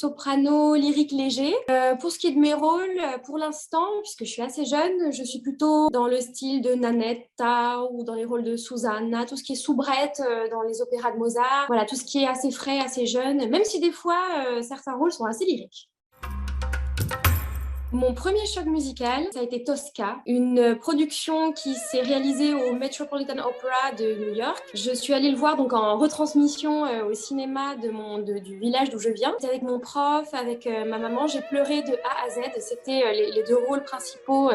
soprano lyrique léger. Pour ce qui est de mes rôles, pour l'instant, puisque je suis assez jeune, je suis plutôt dans le style de Nanetta ou dans les rôles de Susanna, tout ce qui est soubrette dans les opéras de Mozart. Voilà, tout ce qui est assez frais, assez jeune, même si des fois, certains rôles sont assez lyriques. Mon premier choc musical, ça a été Tosca, une production qui s'est réalisée au Metropolitan Opera de New York. Je suis allée le voir donc en retransmission au cinéma du village d'où je viens. C'était avec mon prof, avec ma maman. J'ai pleuré de A à Z. C'était les deux rôles principaux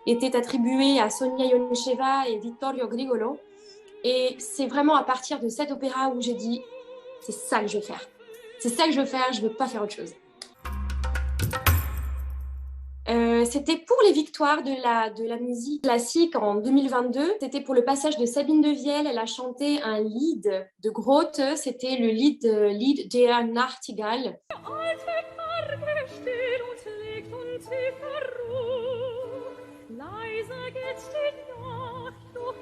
étaient attribués à Sonia Yoncheva et Vittorio Grigolo. Et c'est vraiment à partir de cet opéra où j'ai dit c'est ça que je veux faire. C'est ça que je veux faire. Je veux pas faire autre chose. C'était pour les victoires de la musique classique en 2022. C'était pour le passage de Sabine de Viel. Elle a chanté un lied de Grote. C'était le lied Der Nachtigall.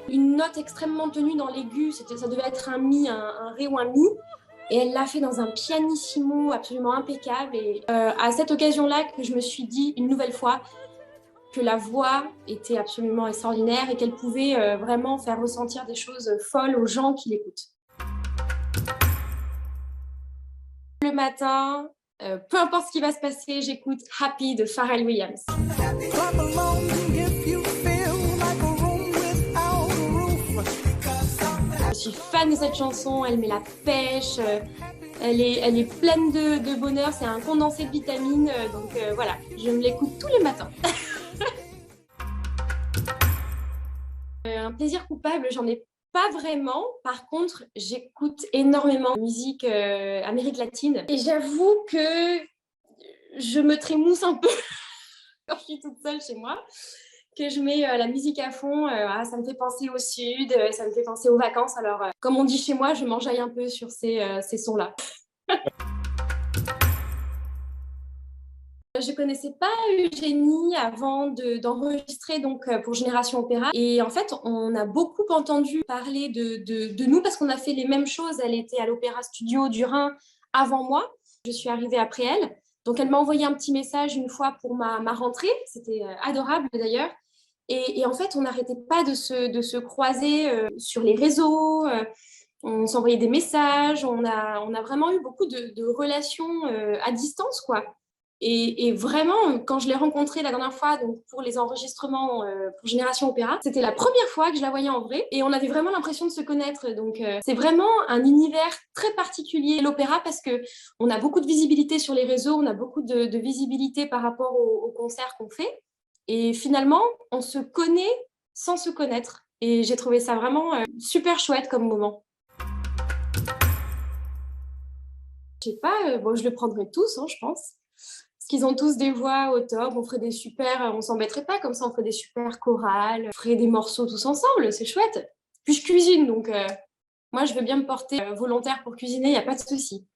Une note extrêmement tenue dans l'aigu. Ça devait être un mi, un ré ou un mi. Et elle l'a fait dans un pianissimo absolument impeccable. Et à cette occasion-là que je me suis dit une nouvelle fois que la voix était absolument extraordinaire et qu'elle pouvait vraiment faire ressentir des choses folles aux gens qui l'écoutent. Le matin, peu importe ce qui va se passer, j'écoute Happy de Pharrell Williams. Je suis fan de cette chanson, elle met la pêche, elle est pleine de bonheur, c'est un condensé de vitamines, donc voilà, je me l'écoute tous les matins. Un plaisir coupable, j'en ai pas vraiment. Par contre, j'écoute énormément de musique Amérique latine. Et j'avoue que je me trémousse un peu quand je suis toute seule chez moi, que je mets la musique à fond. Ça me fait penser au sud, ça me fait penser aux vacances. Alors, comme on dit chez moi, je m'enjaille un peu sur ces sons-là. Je connaissais pas Eugénie avant d'enregistrer donc pour Génération Opéra. Et en fait, on a beaucoup entendu parler de nous parce qu'on a fait les mêmes choses. Elle était à l'Opéra Studio du Rhin avant moi. Je suis arrivée après elle. Donc, elle m'a envoyé un petit message une fois pour ma rentrée. C'était adorable d'ailleurs. Et en fait, on n'arrêtait pas de se croiser sur les réseaux. On s'envoyait des messages. On a vraiment eu beaucoup de relations à distance, quoi. Et vraiment, quand je l'ai rencontrée la dernière fois donc pour les enregistrements pour Génération Opéra, c'était la première fois que je la voyais en vrai et on avait vraiment l'impression de se connaître. Donc, c'est vraiment un univers très particulier, l'opéra, parce qu'on a beaucoup de visibilité sur les réseaux, on a beaucoup de visibilité par rapport aux concerts qu'on fait. Et finalement, on se connaît sans se connaître. Et j'ai trouvé ça vraiment super chouette comme moment. Je sais pas, bon, je le prendrai tous, hein, je pense. Parce qu'ils ont tous des voix au top, on s'embêterait pas, comme ça on ferait des super chorales, on ferait des morceaux tous ensemble, c'est chouette. Puis je cuisine, donc moi je veux bien me porter volontaire pour cuisiner, il n'y a pas de souci.